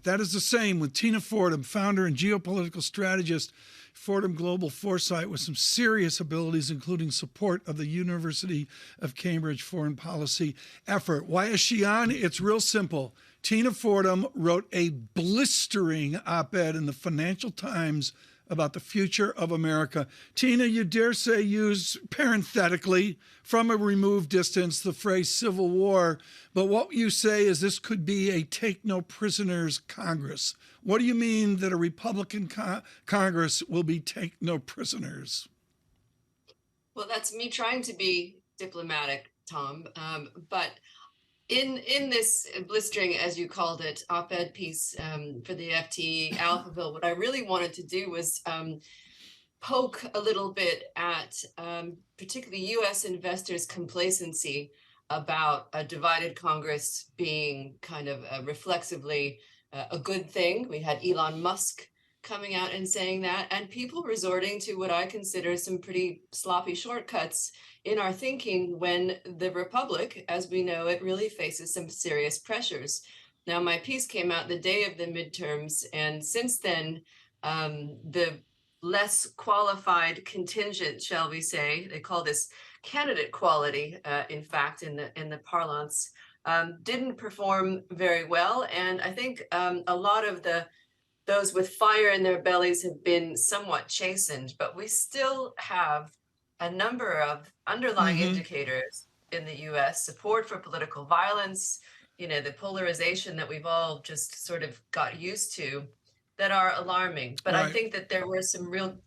that. That is the same with Tina Fordham, founder and geopolitical strategist, Fordham Global Foresight, with some serious abilities, including support of the University of Cambridge foreign policy effort. Why is she on? It's real simple. Tina Fordham wrote a blistering op-ed in the Financial Times about the future of America. Tina, you dare say use parenthetically from a removed distance the phrase civil war, but what you say is this could be a take no prisoners Congress. What do you mean that a Republican Congress will be take no prisoners? Well, that's me trying to be diplomatic, Tom. But in this blistering, as you called it, op-ed piece for the FT Alphaville, what I really wanted to do was poke a little bit at particularly U.S. investors' complacency about a divided Congress being kind of reflexively a good thing. We had Elon Musk coming out and saying that, and people resorting to what I consider some pretty sloppy shortcuts in our thinking when the Republic, as we know it, really faces some serious pressures. Now, my piece came out the day of the midterms, and since then, the less qualified contingent, shall we say, they call this candidate quality, in fact, in the parlance, didn't perform very well. And I think a lot of those with fire in their bellies have been somewhat chastened, but we still have a number of underlying indicators in the US, support for political violence, the polarization that we've all just sort of got used to, that are alarming. But Right. I think that there were some real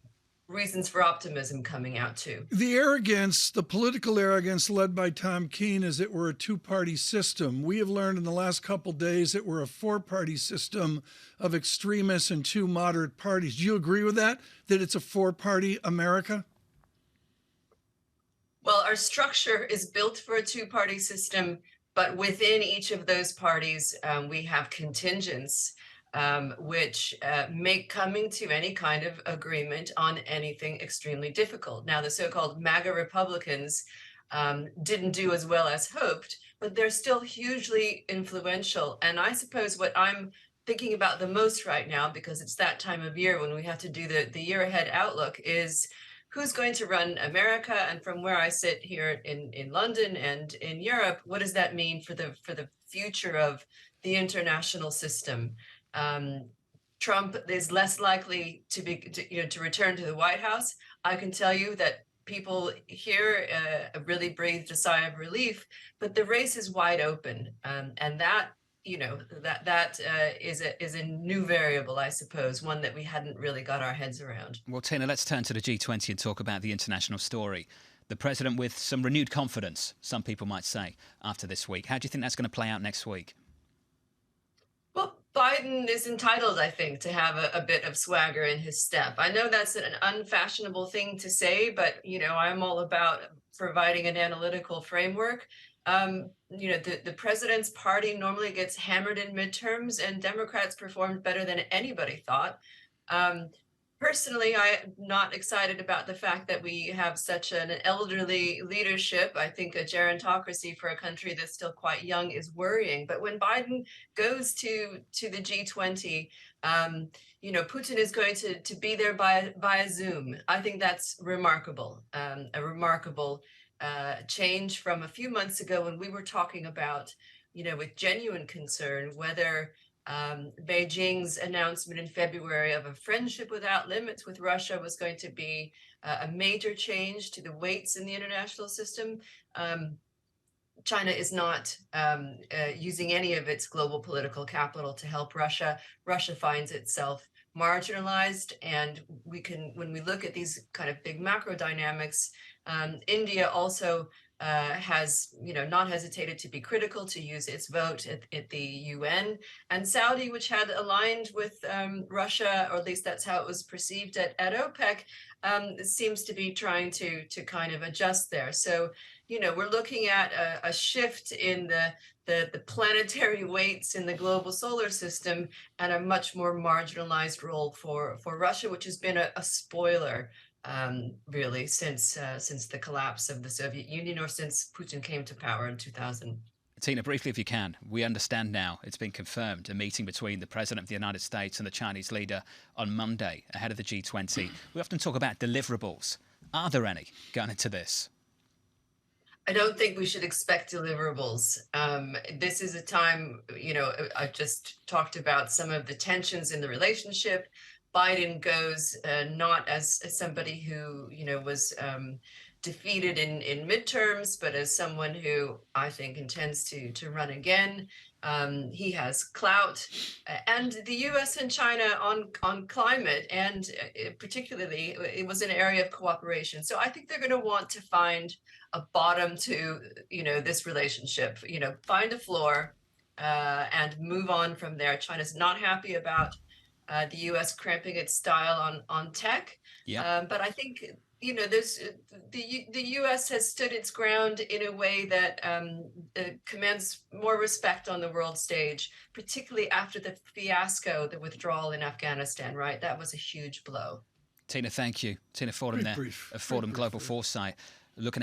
reasons for optimism coming out too. The arrogance, the political arrogance led by Tom Keene, is that we're a two-party system. We have learned in the last couple of days that we're a four-party system of extremists and two moderate parties. Do you agree with that, that it's a four-party America? Well, our structure is built for a two-party system, but within each of those parties, we have contingents which make coming to any kind of agreement on anything extremely difficult. Now, the so-called MAGA Republicans didn't do as well as hoped, but they're still hugely influential. And I suppose what I'm thinking about the most right now, because it's that time of year when we have to do the year ahead outlook, is who's going to run America? And from where I sit here in London and in Europe, what does that mean for the future of the international system? Trump is less likely to return to the White House. I can tell you that people here really breathed a sigh of relief, but the race is wide open, and that is a new variable, I suppose, one that we hadn't really got our heads around. Well, Tina, let's turn to the G20 and talk about the international story. The president with some renewed confidence, some people might say, after this week. How do you think that's going to play out next week? Well, Biden is entitled, I think, to have a bit of swagger in his step. I know that's an unfashionable thing to say, but, I'm all about providing an analytical framework. The president's party normally gets hammered in midterms, and Democrats performed better than anybody thought. Personally, I'm not excited about the fact that we have such an elderly leadership. I think a gerontocracy for a country that's still quite young is worrying. But when Biden goes to the G20, Putin is going to be there via Zoom. I think that's remarkable, a remarkable change from a few months ago when we were talking about, with genuine concern, whether Beijing's announcement in February of a friendship without limits with Russia was going to be a major change to the weights in the international system. China is not using any of its global political capital to help Russia. Russia finds itself marginalized, and when we look at these kind of big macro dynamics, India also has not hesitated to be critical, to use its vote at the UN, and Saudi, which had aligned with Russia, or at least that's how it was perceived at OPEC, seems to be trying to kind of adjust there. So we're looking at a shift in the planetary weights in the global solar system, and a much more marginalized role for Russia, which has been a spoiler really since the collapse of the Soviet Union, or since Putin came to power in 2000. Tina, briefly, if you can, we understand now, it's been confirmed, a meeting between the President of the United States and the Chinese leader on Monday ahead of the G20. We often talk about deliverables. Are there any going into this? I don't think we should expect deliverables. This is a time, I just talked about some of the tensions in the relationship. Biden goes not as somebody who, was defeated in midterms, but as someone who I think intends to run again. He has clout, and the U.S. and China on climate, and particularly it was an area of cooperation. So I think they're going to want to find a bottom to this relationship. Find a floor and move on from there. China's not happy about the U.S. cramping its style on tech, but I think there's the U.S. has stood its ground in a way that commands more respect on the world stage, particularly after the fiasco, the withdrawal in Afghanistan. Right, that was a huge blow. Tina, thank you. Tina Fordham there of Fordham Global Foresight, looking ahead